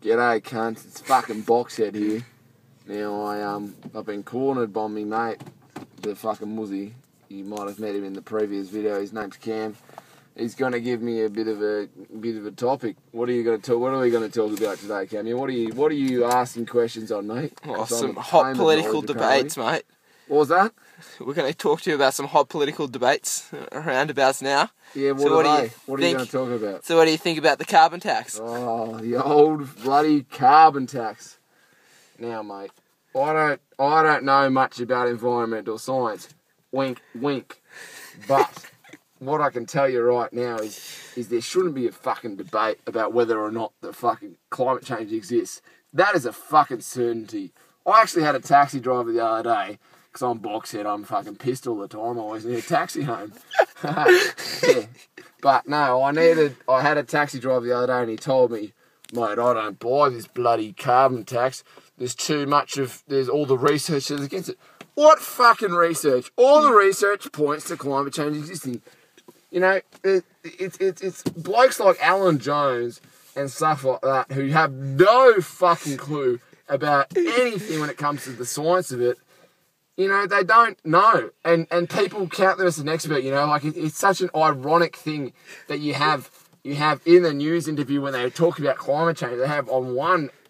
G'day, cunts. It's fucking Boxhead here. Now, I've been cornered by me mate, the fucking Muzzy. You might have met him in the previous video. His name's Cam. He's going to give me a bit of a topic. What are we going to talk about today, Cam? What are you asking questions on, mate? Oh, some hot political debates, mate. What was that? We're going to talk to you about some hot political debates roundabouts now. Yeah, what are you going to talk about? So what do you think about the carbon tax? Oh, the old bloody carbon tax. Now, mate, I don't know much about environmental science. Wink, wink. But what I can tell you right now is there shouldn't be a fucking debate about whether or not the fucking climate change exists. That is a fucking certainty. I actually had a taxi driver the other day, because I'm Boxhead, I'm fucking pissed all the time. I always need a taxi home. Yeah. But no, I had a taxi driver the other day and he told me, mate, I don't buy this bloody carbon tax. There's all the research that's against it. What fucking research? All the research points to climate change existing. You know, it's blokes like Alan Jones and stuff like that who have no fucking clue about anything when it comes to the science of it. You know, they don't know. And people count them as an expert, you know, like it's such an ironic thing that you have in the news interview when they talk about climate change. They have on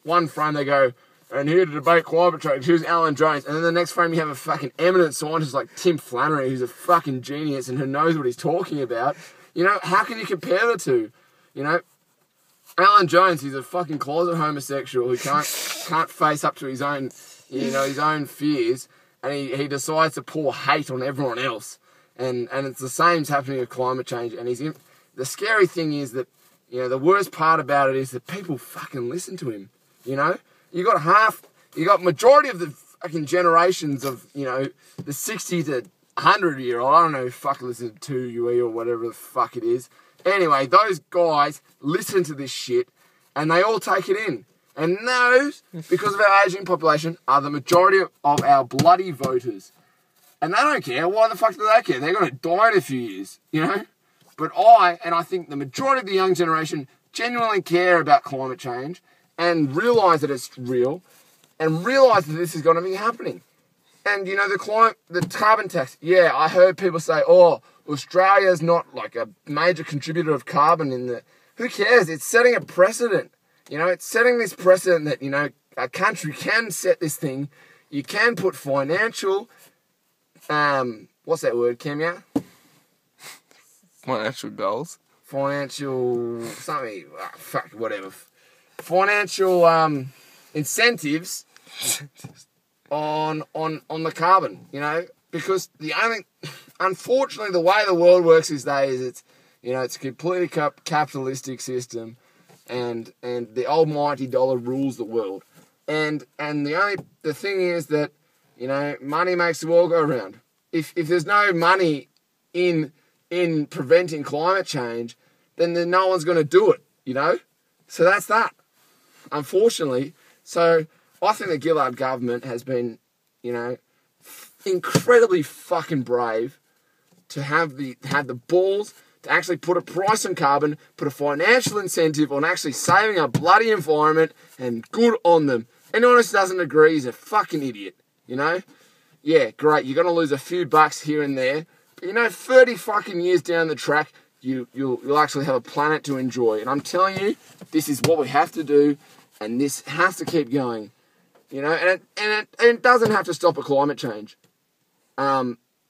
one frame they go, and here to debate climate change, here's Alan Jones. And then the next frame you have a fucking eminent scientist like Tim Flannery, who's a fucking genius and who knows what he's talking about. You know, how can you compare the two? You know, Alan Jones, he's a fucking closet homosexual who can't face up to his own fears. And he decides to pour hate on everyone else. And it's the same happening with climate change. And the scary thing is that, you know, the worst part about it is that people fucking listen to him. You know? You got majority of the fucking generations of, you know, the 60 to 100-year-old, I don't know who fucking listen to 2UE or whatever the fuck it is. Anyway, those guys listen to this shit and they all take it in. And those, because of our ageing population, are the majority of our bloody voters. And they don't care. Why the fuck do they care? They're going to die in a few years, you know? But I think the majority of the young generation genuinely care about climate change and realise that it's real and realise that this is going to be happening. And, you know, the carbon tax, yeah, I heard people say, oh, Australia's not like a major contributor of carbon in the... Who cares? It's setting a precedent. You know, it's setting this precedent that, you know, a country can set this thing. You can put financial, what's that word, Kemia? Financial goals. Financial, something, whatever. Financial incentives on the carbon, you know, because unfortunately, the way the world works these days, it's a completely capitalistic system. And the almighty dollar rules the world. And the thing is that, you know, money makes the world go around. If there's no money in preventing climate change, then no one's going to do it, you know? So that's that, unfortunately. So I think the Gillard government has been, you know, incredibly fucking brave to have the balls to actually put a price on carbon, put a financial incentive on actually saving our bloody environment, and good on them. Anyone who doesn't agree is a fucking idiot, you know? Yeah, great, you're going to lose a few bucks here and there, but, you know, 30 fucking years down the track, you'll actually have a planet to enjoy. And I'm telling you, this is what we have to do, and this has to keep going, you know? And it doesn't have to stop at climate change.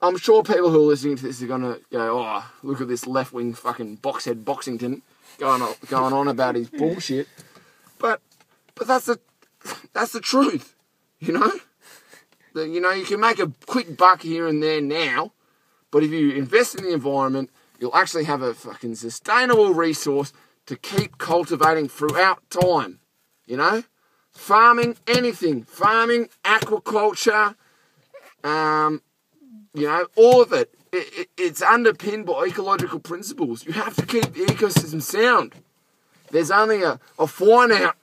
I'm sure people who are listening to this are going to go, oh, look at this left-wing fucking Boxhead Boxington going on about his bullshit. But that's the truth, you know? You know, you can make a quick buck here and there now, but if you invest in the environment, you'll actually have a fucking sustainable resource to keep cultivating throughout time, you know? Farming, anything. Farming, aquaculture, you know, all of it. It's underpinned by ecological principles. You have to keep the ecosystem sound. There's only a finite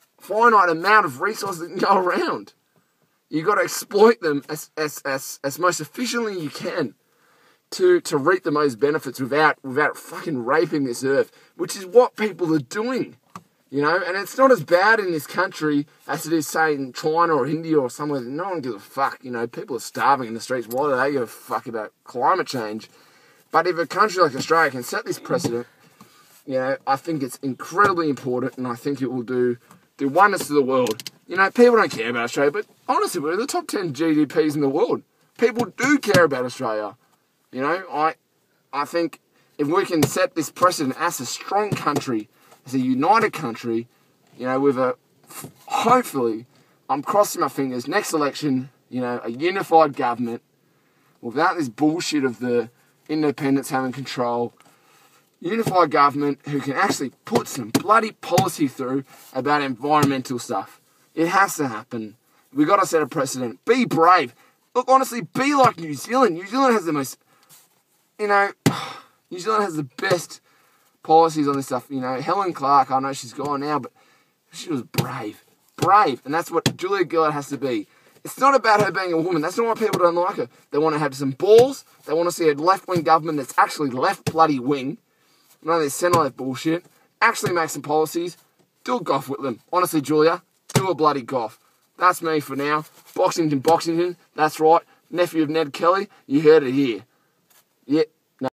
amount of resources that can go around. You've got to exploit them as most efficiently you can to reap the most benefits without fucking raping this earth, which is what people are doing. You know, and it's not as bad in this country as it is, say, in China or India or somewhere that no one gives a fuck. You know, people are starving in the streets. Why do they give a fuck about climate change? But if a country like Australia can set this precedent, you know, I think it's incredibly important, and I think it will do wonders to the world. You know, people don't care about Australia, but honestly, we're the top 10 GDPs in the world. People do care about Australia. You know, I think if we can set this precedent as a strong country, as a united country, you know, with hopefully, I'm crossing my fingers, next election, you know, a unified government, without this bullshit of the independents having control, unified government who can actually put some bloody policy through about environmental stuff. It has to happen. We got to set a precedent. Be brave. Look, honestly, be like New Zealand. New Zealand has the most, you know, New Zealand has the best policies on this stuff. You know, Helen Clark, I know she's gone now, but she was brave. Brave. And that's what Julia Gillard has to be. It's not about her being a woman. That's not why people don't like her. They want to have some balls. They want to see a left-wing government that's actually left bloody wing. None of this centre-left bullshit. Actually make some policies. Do a golf with them. Honestly, Julia, do a bloody golf. That's me for now. Boxington, that's right. Nephew of Ned Kelly. You heard it here. Yeah.